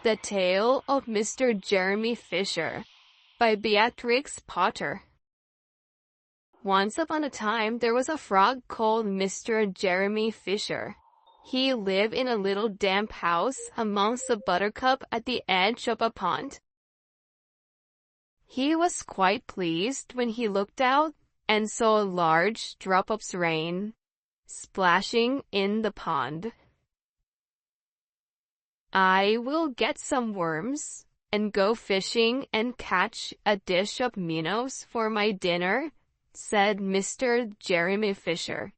The Tale of Mr. Jeremy Fisher by Beatrix Potter. Once upon a time, there was a frog called Mr. Jeremy Fisher. He lived in a little damp house amongst the buttercup at the edge of a pond. He was quite pleased when he looked out and saw a large drop of rain splashing in the pond. "I will get some worms and go fishing and catch a dish of minnows for my dinner," said Mr. Jeremy Fisher.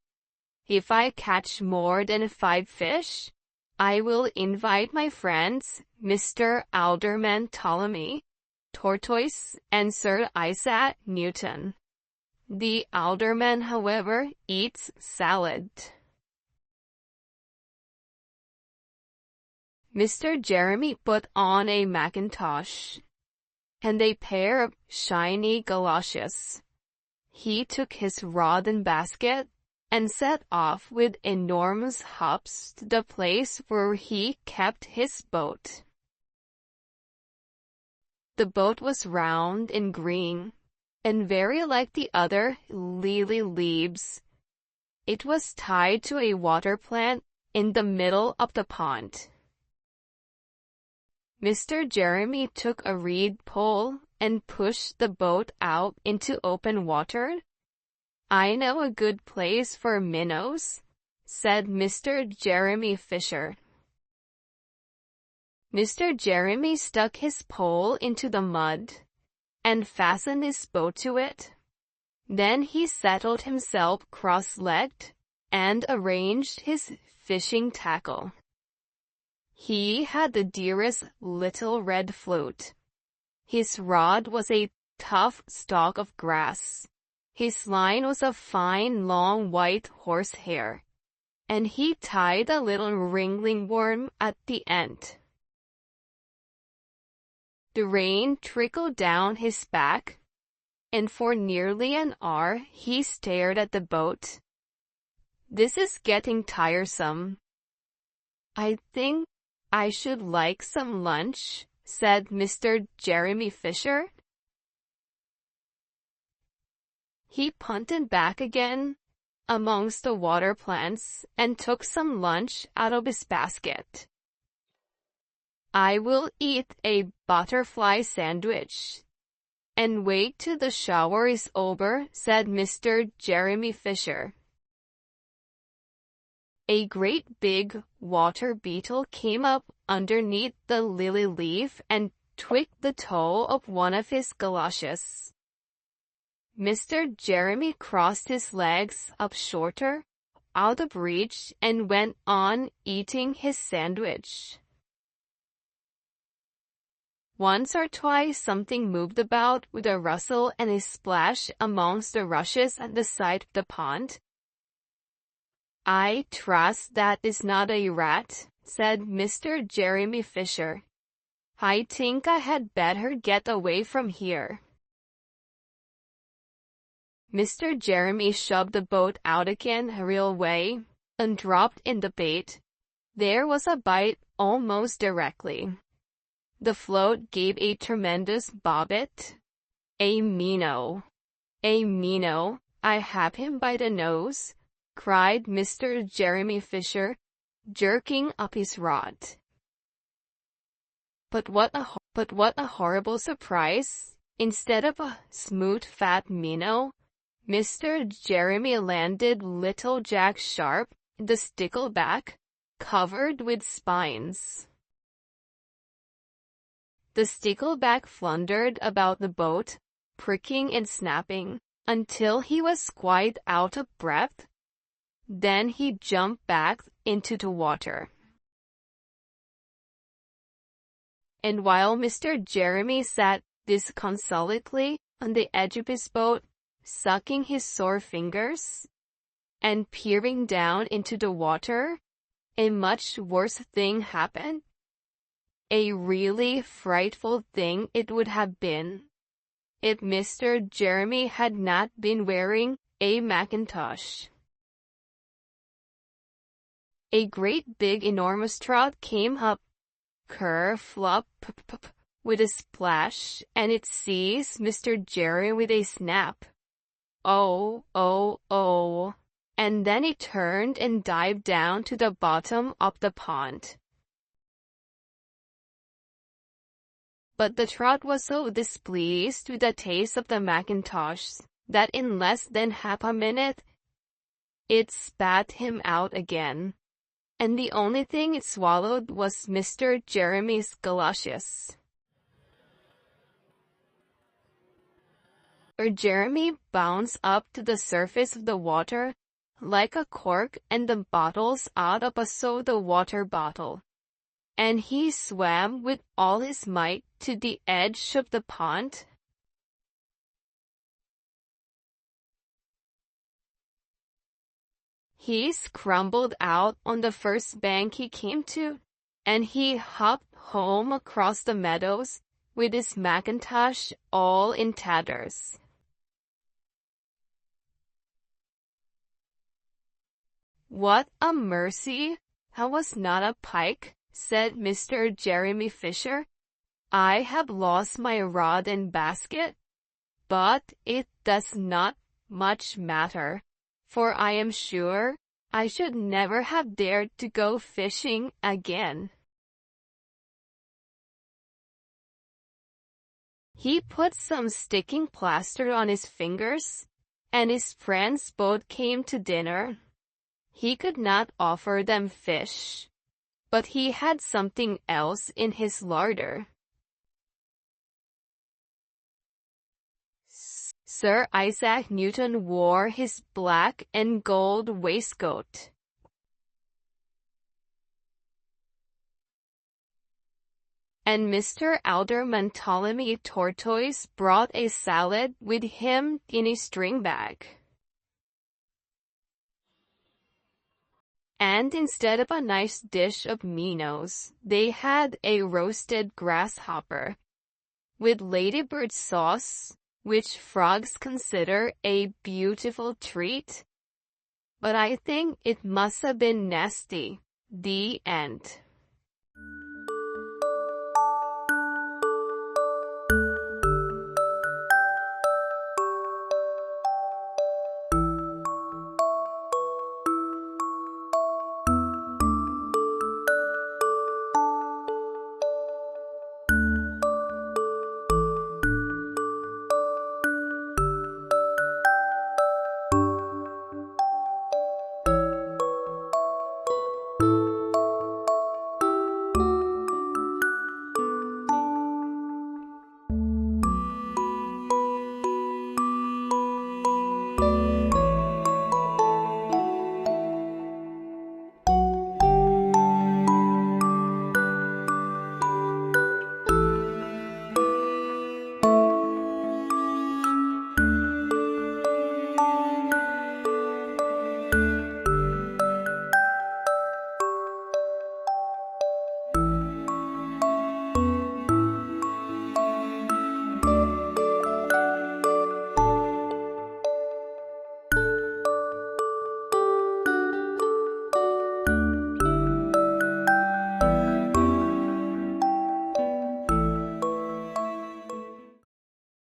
"If I catch more than 5 fish, I will invite my friends, Mr. Alderman Ptolemy, Tortoise, and Sir Isaac Newton." The alderman, however, eats salad. Mr. Jeremy put on a mackintosh and a pair of shiny galoshes. He took his rod and basket and set off with enormous hops to the place where he kept his boat. The boat was round and green, and very like the other lily leaves. It was tied to a water plant in the middle of the pond. Mr. Jeremy took a reed pole and pushed the boat out into open water. "I know a good place for minnows," said Mr. Jeremy Fisher. Mr. Jeremy stuck his pole into the mud and fastened his boat to it. Then he settled himself cross-legged and arranged his fishing tackle. He had the dearest little red float. His rod was a tough stalk of grass. His line was a fine long white horsehair, and he tied a little wriggling worm at the end. The rain trickled down his back, and for nearly an hour he stared at the boat. "This is getting tiresome. I think I should like some lunch," said Mr. Jeremy Fisher. He punted back again amongst the water plants and took some lunch out of his basket. "I will eat a butterfly sandwich and wait till the shower is over," said Mr. Jeremy Fisher. A great big water beetle came up underneath the lily leaf and tweaked the toe of one of his galoshes. Mr. Jeremy crossed his legs up shorter, out of reach, and went on eating his sandwich. Once or twice something moved about with a rustle and a splash amongst the rushes at the side of the pond. "I trust that is not a rat," said Mr. Jeremy Fisher. "I think I had better get away from here." Mr. Jeremy shoved the boat out again a real way and dropped in the bait. There was a bite almost directly. The float gave a tremendous bobbit. "A minnow! A minnow! I have him by the nose!" cried Mr. Jeremy Fisher, jerking up his rod. But what a horrible surprise! Instead of a smooth fat minnow, Mr. Jeremy landed little Jack Sharp, the stickleback, covered with spines. The stickleback floundered about the boat, pricking and snapping, until he was quite out of breath. Then he jumped back into the water. And while Mr. Jeremy sat disconsolately on the edge of his boat, sucking his sore fingers and peering down into the water, a much worse thing happened. A really frightful thing it would have been if Mr. Jeremy had not been wearing a mackintosh. A great big enormous trout came up cur flop with a splash, and it seized Mr. Jerry with a snap. Oh, oh, oh. And then it turned and dived down to the bottom of the pond. But the trout was so displeased with the taste of the mackintosh that in less than half a minute, it spat him out again. And the only thing it swallowed was Mr. Jeremy's galoshes. Jeremy bounced up to the surface of the water like a cork and the bottles out of a soda water bottle. And he swam with all his might to the edge of the pond. He scrambled out on the first bank he came to, and he hopped home across the meadows with his mackintosh all in tatters. "What a mercy! I was not a pike," said Mr. Jeremy Fisher. "I have lost my rod and basket, but it does not much matter, for I am sure I should never have dared to go fishing again." He put some sticking plaster on his fingers, and his friends both came to dinner. He could not offer them fish, but he had something else in his larder. Sir Isaac Newton wore his black and gold waistcoat. And Mr. Alderman Ptolemy Tortoise brought a salad with him in a string bag. And instead of a nice dish of minnows, they had a roasted grasshopper with ladybird sauce, which frogs consider a beautiful treat. But I think it must have been nasty. The end.